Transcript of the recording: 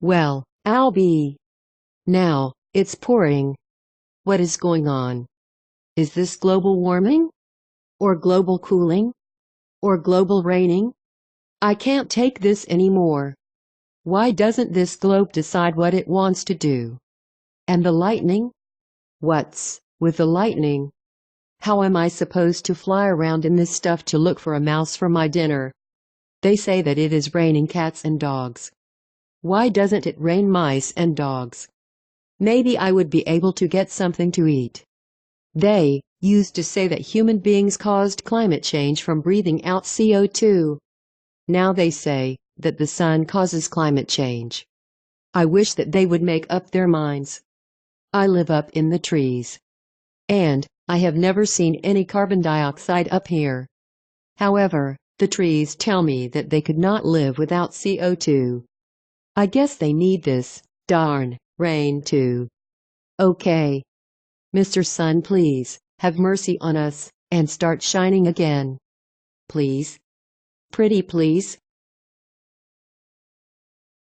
Well, I'll be. Now, it's pouring. What is going on? Is this global warming? Or global cooling? Or global raining? I can't take this anymore. Why doesn't this globe decide what it wants to do? And the lightning? What's with the lightning? How am I supposed to fly around in this stuff to look for a mouse for my dinner? They say that it is raining cats and dogs. Why doesn't it rain mice and dogs? Maybe I would be able to get something to eat. They used to say that human beings caused climate change from breathing out CO2. Now they say that the sun causes climate change. I wish that they would make up their minds. I live up in the trees. And I have never seen any carbon dioxide up here. However, the trees tell me that they could not live without CO2. I guess they need this darn rain too. Okay. Mr. Sun, please, have mercy on us, and start shining again. Please. Pretty please.